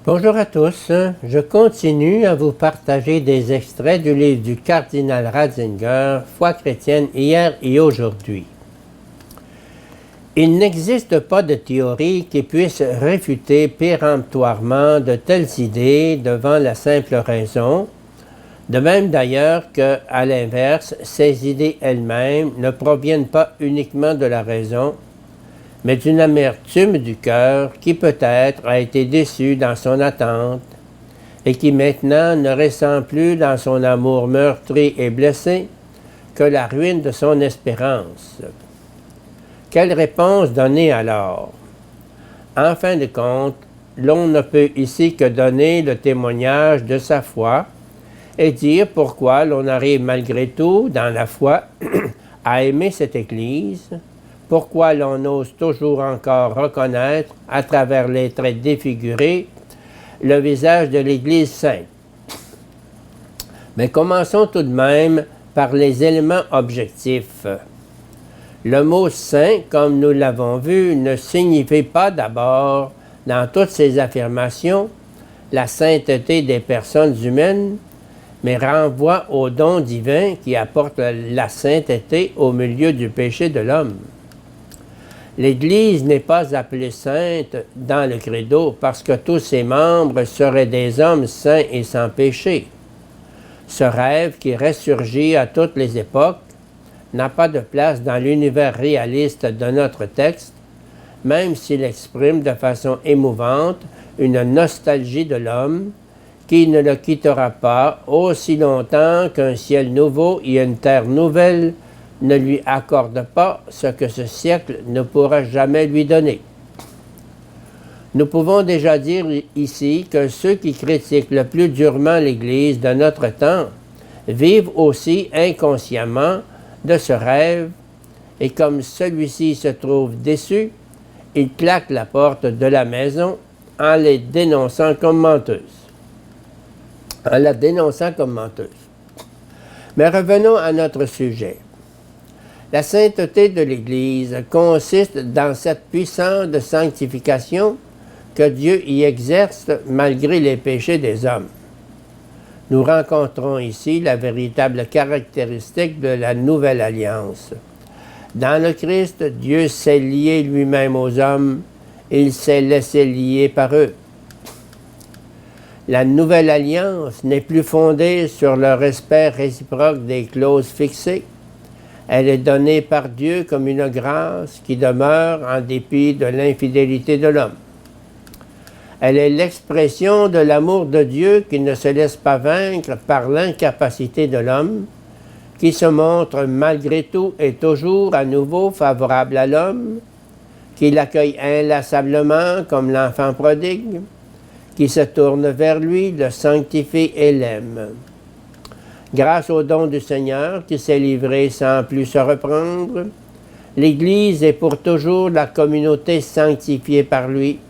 Bonjour à tous, je continue à vous partager des extraits du livre du cardinal Ratzinger, Foi chrétienne hier et aujourd'hui. Il n'existe pas de théorie qui puisse réfuter péremptoirement de telles idées devant la simple raison, de même d'ailleurs que, à l'inverse, ces idées elles-mêmes ne proviennent pas uniquement de la raison, mais d'une amertume du cœur qui peut-être a été déçu dans son attente et qui maintenant ne ressent plus dans son amour meurtri et blessé que la ruine de son espérance. Quelle réponse donner alors? En fin de compte, l'on ne peut ici que donner le témoignage de sa foi et dire pourquoi l'on arrive malgré tout, dans la foi, à aimer cette Église, pourquoi l'on ose toujours encore reconnaître, à travers les traits défigurés, le visage de l'Église sainte. Mais commençons tout de même par les éléments objectifs. Le mot « saint », comme nous l'avons vu, ne signifie pas d'abord, dans toutes ses affirmations, la sainteté des personnes humaines, mais renvoie au don divin qui apporte la sainteté au milieu du péché de l'homme. L'Église n'est pas appelée sainte dans le credo parce que tous ses membres seraient des hommes saints et sans péché. Ce rêve qui ressurgit à toutes les époques n'a pas de place dans l'univers réaliste de notre texte, même s'il exprime de façon émouvante une nostalgie de l'homme qui ne le quittera pas aussi longtemps qu'un ciel nouveau et une terre nouvelle ne lui accorde pas ce que ce siècle ne pourra jamais lui donner. Nous pouvons déjà dire ici que ceux qui critiquent le plus durement l'Église de notre temps vivent aussi inconsciemment de ce rêve, et comme celui-ci se trouve déçu, ils claquent la porte de la maison en les dénonçant comme menteuses. En la dénonçant comme menteuse. Mais revenons à notre sujet. La sainteté de l'Église consiste dans cette puissance de sanctification que Dieu y exerce malgré les péchés des hommes. Nous rencontrons ici la véritable caractéristique de la nouvelle alliance. Dans le Christ, Dieu s'est lié lui-même aux hommes, il s'est laissé lier par eux. La nouvelle alliance n'est plus fondée sur le respect réciproque des clauses fixées. Elle est donnée par Dieu comme une grâce qui demeure en dépit de l'infidélité de l'homme. Elle est l'expression de l'amour de Dieu qui ne se laisse pas vaincre par l'incapacité de l'homme, qui se montre malgré tout et toujours à nouveau favorable à l'homme, qui l'accueille inlassablement comme l'enfant prodigue, qui se tourne vers lui, le sanctifie et l'aime. Grâce au don du Seigneur qui s'est livré sans plus se reprendre, l'Église est pour toujours la communauté sanctifiée par lui,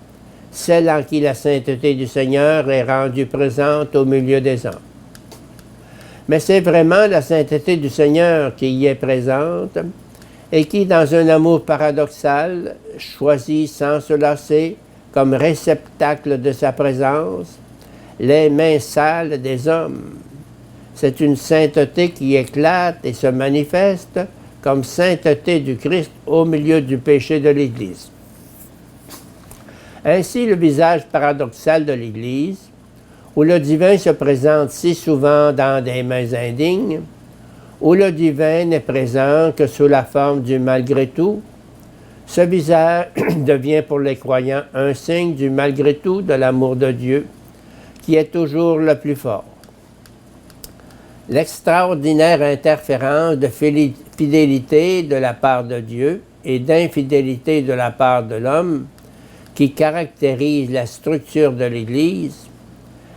celle en qui la sainteté du Seigneur est rendue présente au milieu des hommes. Mais c'est vraiment la sainteté du Seigneur qui y est présente et qui, dans un amour paradoxal, choisit sans se lasser, comme réceptacle de sa présence, les mains sales des hommes. C'est une sainteté qui éclate et se manifeste comme sainteté du Christ au milieu du péché de l'Église. Ainsi, le visage paradoxal de l'Église, où le divin se présente si souvent dans des mains indignes, où le divin n'est présent que sous la forme du malgré tout, ce visage devient pour les croyants un signe du malgré tout de l'amour de Dieu, qui est toujours le plus fort. L'extraordinaire interférence de fidélité de la part de Dieu et d'infidélité de la part de l'homme qui caractérise la structure de l'Église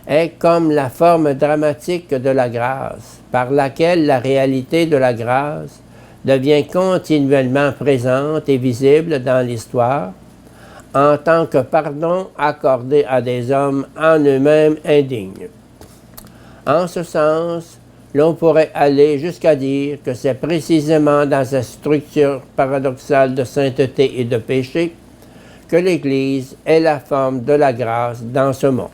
est comme la forme dramatique de la grâce, par laquelle la réalité de la grâce devient continuellement présente et visible dans l'histoire en tant que pardon accordé à des hommes en eux-mêmes indignes. En ce sens, l'on pourrait aller jusqu'à dire que c'est précisément dans sa structure paradoxale de sainteté et de péché que l'Église est la forme de la grâce dans ce monde.